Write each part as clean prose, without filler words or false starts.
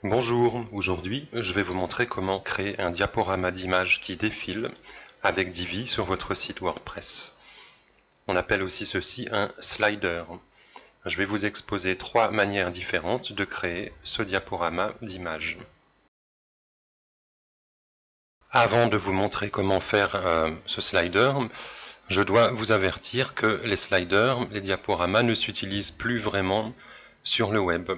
Bonjour, aujourd'hui je vais vous montrer comment créer un diaporama d'images qui défile avec Divi sur votre site WordPress. On appelle aussi ceci un slider. Je vais vous exposer 3 manières différentes de créer ce diaporama d'images. Avant de vous montrer comment faire ce slider, je dois vous avertir que les sliders, les diaporamas ne s'utilisent plus vraiment sur le web.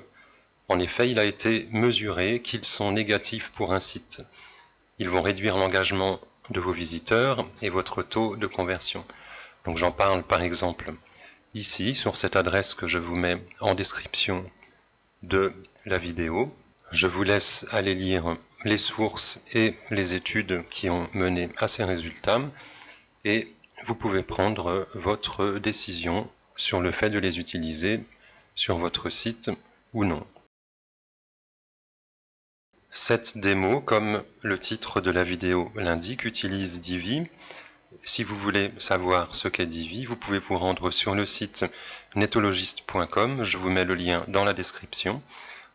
En effet, il a été mesuré qu'ils sont négatifs pour un site. Ils vont réduire l'engagement de vos visiteurs et votre taux de conversion. Donc j'en parle par exemple ici, sur cette adresse que je vous mets en description de la vidéo. Je vous laisse aller lire les sources et les études qui ont mené à ces résultats et vous pouvez prendre votre décision sur le fait de les utiliser sur votre site ou non. Cette démo, comme le titre de la vidéo l'indique, utilise Divi. Si vous voulez savoir ce qu'est Divi, vous pouvez vous rendre sur le site netologist.com. Je vous mets le lien dans la description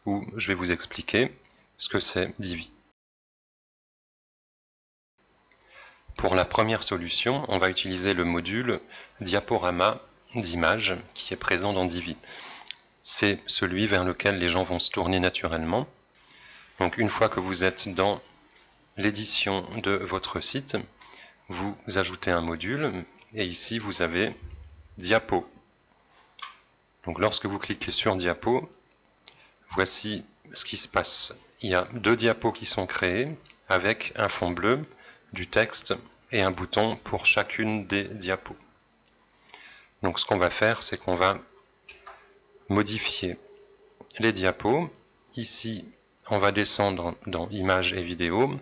où je vais vous expliquer ce que c'est Divi. Pour la première solution, on va utiliser le module diaporama d'images qui est présent dans Divi. C'est celui vers lequel les gens vont se tourner naturellement. Donc une fois que vous êtes dans l'édition de votre site, vous ajoutez un module et ici vous avez diapo. Donc lorsque vous cliquez sur diapo, voici ce qui se passe. Il y a 2 diapos qui sont créés avec un fond bleu, du texte et un bouton pour chacune des diapos. Donc ce qu'on va faire, c'est qu'on va modifier les diapos. Ici, on va descendre dans images et vidéos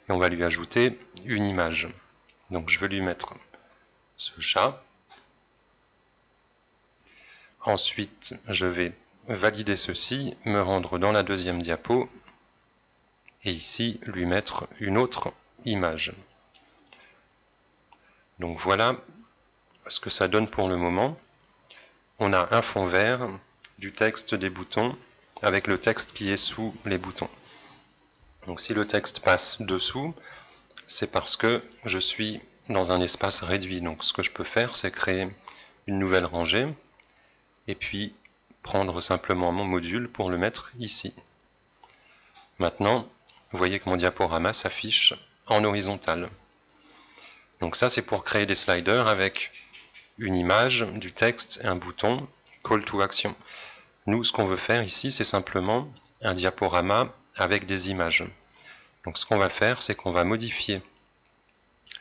et on va lui ajouter une image. Donc je vais lui mettre ce chat. Ensuite, je vais valider ceci, me rendre dans la deuxième diapo et ici lui mettre une autre image. Donc voilà ce que ça donne pour le moment. On a un fond vert, du texte, des boutons, avec le texte qui est sous les boutons. Donc si le texte passe dessous, c'est parce que je suis dans un espace réduit. Donc ce que je peux faire, c'est créer une nouvelle rangée et puis prendre simplement mon module pour le mettre ici. Maintenant, vous voyez que mon diaporama s'affiche en horizontal. Donc ça, c'est pour créer des sliders avec une image, du texte et un bouton Call to Action. Nous, ce qu'on veut faire ici, c'est simplement un diaporama avec des images. Donc ce qu'on va faire, c'est qu'on va modifier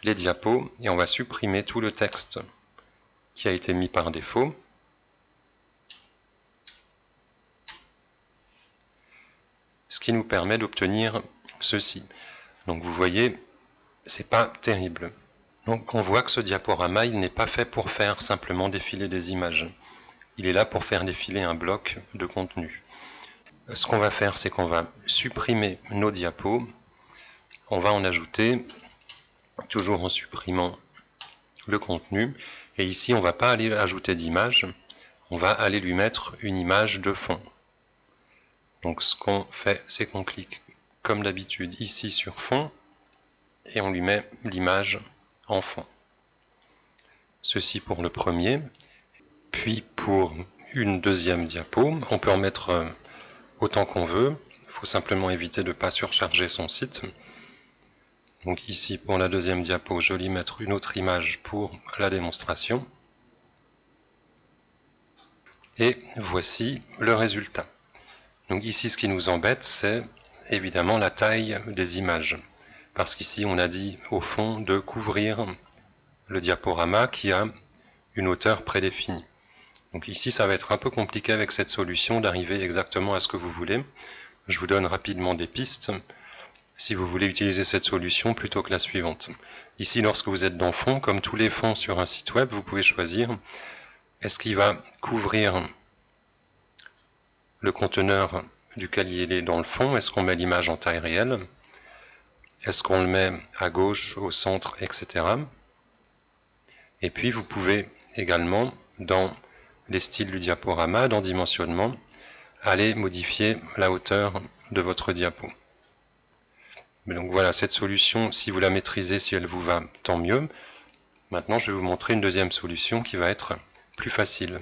les diapos et on va supprimer tout le texte qui a été mis par défaut. Ce qui nous permet d'obtenir ceci. Donc vous voyez, c'est pas terrible. Donc on voit que ce diaporama, il n'est pas fait pour faire simplement défiler des images. Il est là pour faire défiler un bloc de contenu. Ce qu'on va faire, c'est qu'on va supprimer nos diapos. On va en ajouter, toujours en supprimant le contenu. Et ici, on ne va pas aller ajouter d'image, on va aller lui mettre une image de fond. Donc ce qu'on fait, c'est qu'on clique comme d'habitude ici sur fond et on lui met l'image en fond. Ceci pour le premier. Puis pour une deuxième diapo, on peut en mettre autant qu'on veut. Il faut simplement éviter de ne pas surcharger son site. Donc ici, pour la deuxième diapo, je vais lui mettre une autre image pour la démonstration. Et voici le résultat. Donc ici, ce qui nous embête, c'est évidemment la taille des images. Parce qu'ici, on a dit au fond de couvrir le diaporama qui a une hauteur prédéfinie. Donc ici, ça va être un peu compliqué avec cette solution d'arriver exactement à ce que vous voulez. Je vous donne rapidement des pistes si vous voulez utiliser cette solution plutôt que la suivante. Ici, lorsque vous êtes dans fond, comme tous les fonds sur un site web, vous pouvez choisir est-ce qu'il va couvrir le conteneur duquel il est dans le fond, est-ce qu'on met l'image en taille réelle, est-ce qu'on le met à gauche, au centre, etc. Et puis vous pouvez également, dans les styles du diaporama, dans dimensionnement, aller modifier la hauteur de votre diapo. Mais donc voilà, cette solution, si vous la maîtrisez, si elle vous va, tant mieux. Maintenant, je vais vous montrer une deuxième solution qui va être plus facile.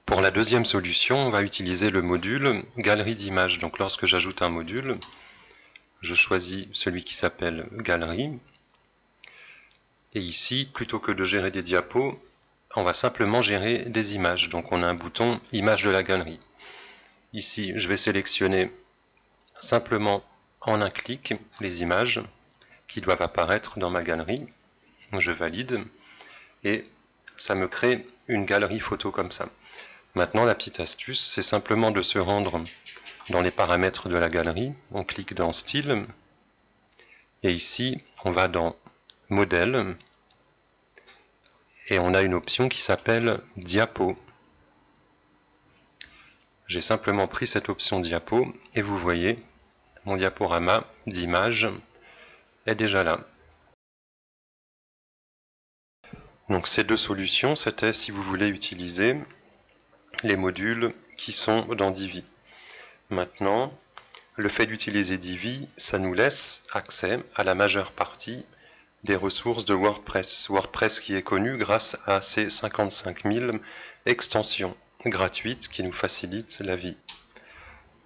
Pour la deuxième solution, on va utiliser le module Galerie d'images. Donc lorsque j'ajoute un module, je choisis celui qui s'appelle Galerie. Et ici, plutôt que de gérer des diapos, on va simplement gérer des images. Donc on a un bouton Images de la galerie. Ici, je vais sélectionner simplement en un clic les images qui doivent apparaître dans ma galerie. Je valide et ça me crée une galerie photo comme ça. Maintenant, la petite astuce, c'est simplement de se rendre dans les paramètres de la galerie. On clique dans Style et ici, on va dans Modèle et on a une option qui s'appelle Diapo. J'ai simplement pris cette option Diapo et vous voyez, mon diaporama d'image est déjà là. Donc ces deux solutions, c'était si vous voulez utiliser les modules qui sont dans Divi. Maintenant, le fait d'utiliser Divi, ça nous laisse accès à la majeure partie des ressources de WordPress. WordPress qui est connu grâce à ses 55 000 extensions gratuites qui nous facilitent la vie.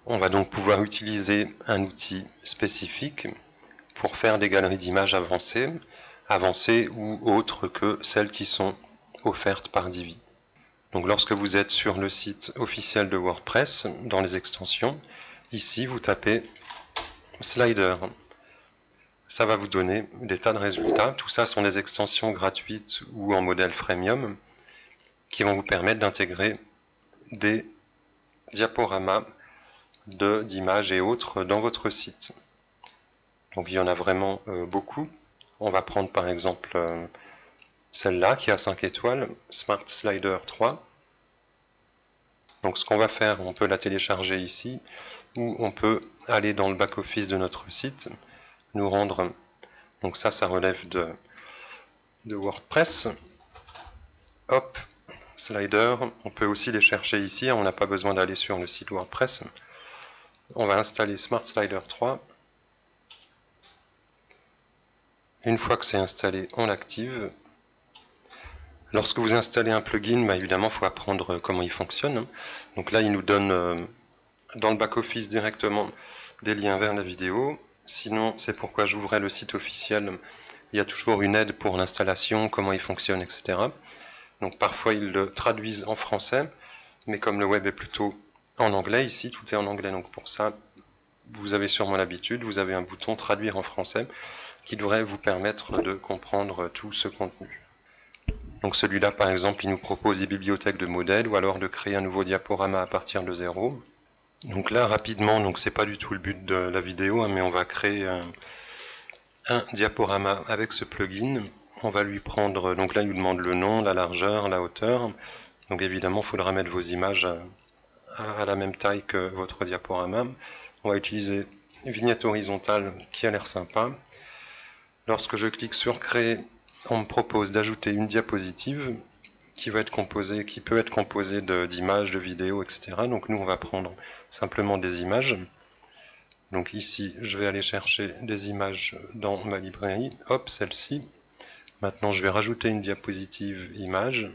On va donc pouvoir utiliser un outil spécifique pour faire des galeries d'images avancées ou autres que celles qui sont offertes par Divi. Donc lorsque vous êtes sur le site officiel de WordPress, dans les extensions, ici vous tapez Slider. Ça va vous donner des tas de résultats. Tout ça sont des extensions gratuites ou en modèle freemium qui vont vous permettre d'intégrer des diaporamas d'images et autres dans votre site. Donc il y en a vraiment beaucoup. On va prendre par exemple celle-là qui a 5 étoiles, Smart Slider 3. Donc ce qu'on va faire, on peut la télécharger ici, ou on peut aller dans le back-office de notre site, nous rendre, donc ça relève de WordPress. Hop, slider, on peut aussi les chercher ici, on n'a pas besoin d'aller sur le site WordPress. On va installer Smart Slider 3. Une fois que c'est installé, on l'active. Lorsque vous installez un plugin, évidemment, il faut apprendre comment il fonctionne. Donc là, il nous donne dans le back-office directement des liens vers la vidéo. Sinon, c'est pourquoi j'ouvrais le site officiel. Il y a toujours une aide pour l'installation, comment il fonctionne, etc. Donc parfois, ils le traduisent en français, mais comme le web est plutôt en anglais, ici, tout est en anglais. Donc pour ça, vous avez sûrement l'habitude, vous avez un bouton traduire en français qui devrait vous permettre de comprendre tout ce contenu. Donc celui-là, par exemple, il nous propose des bibliothèques de modèles ou alors de créer un nouveau diaporama à partir de zéro. Donc là, rapidement, donc c'est pas du tout le but de la vidéo, mais on va créer un diaporama avec ce plugin. On va lui prendre, donc là, il nous demande le nom, la largeur, la hauteur. Donc évidemment, il faudra mettre vos images à la même taille que votre diaporama. On va utiliser une vignette horizontale qui a l'air sympa. Lorsque je clique sur créer, on me propose d'ajouter une diapositive qui peut être composée d'images, de vidéos, etc. Donc nous, on va prendre simplement des images. Donc ici, je vais aller chercher des images dans ma librairie. Hop, celle-ci. Maintenant, je vais rajouter une diapositive image.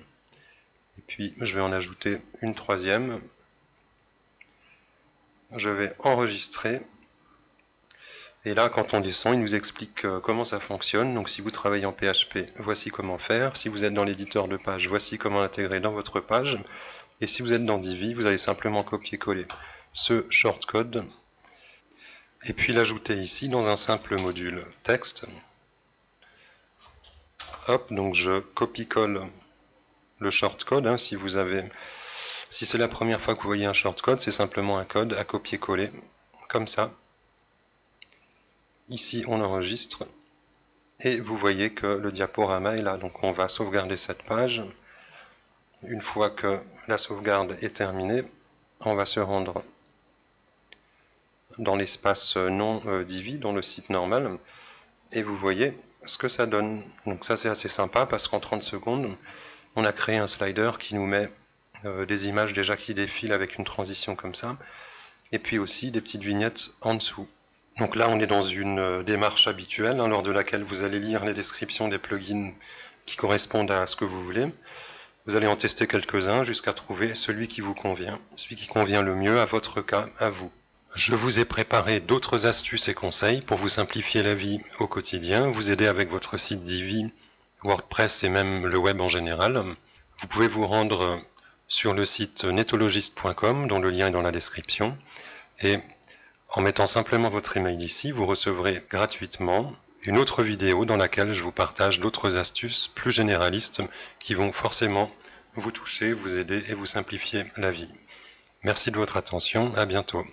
Et puis, je vais en ajouter une troisième. Je vais enregistrer. Et là, quand on descend, il nous explique comment ça fonctionne. Donc si vous travaillez en PHP, voici comment faire. Si vous êtes dans l'éditeur de page, voici comment l'intégrer dans votre page. Et si vous êtes dans Divi, vous allez simplement copier-coller ce shortcode et puis l'ajouter ici dans un simple module texte. Hop, donc je copie-colle le shortcode. Si c'est la première fois que vous voyez un shortcode, c'est simplement un code à copier-coller, comme ça. Ici, on enregistre et vous voyez que le diaporama est là. Donc on va sauvegarder cette page. Une fois que la sauvegarde est terminée, on va se rendre dans l'espace non Divi, dans le site normal, et vous voyez ce que ça donne. Donc ça, c'est assez sympa parce qu'en 30 secondes, on a créé un slider qui nous met des images déjà qui défilent avec une transition comme ça, et puis aussi des petites vignettes en dessous. Donc là, on est dans une démarche habituelle, lors de laquelle vous allez lire les descriptions des plugins qui correspondent à ce que vous voulez. Vous allez en tester quelques-uns jusqu'à trouver celui qui vous convient, celui qui convient le mieux à votre cas, à vous. Je vous ai préparé d'autres astuces et conseils pour vous simplifier la vie au quotidien, vous aider avec votre site Divi, WordPress et même le web en général. Vous pouvez vous rendre sur le site netologist.com dont le lien est dans la description, et en mettant simplement votre email ici, vous recevrez gratuitement une autre vidéo dans laquelle je vous partage d'autres astuces plus généralistes qui vont forcément vous toucher, vous aider et vous simplifier la vie. Merci de votre attention, à bientôt.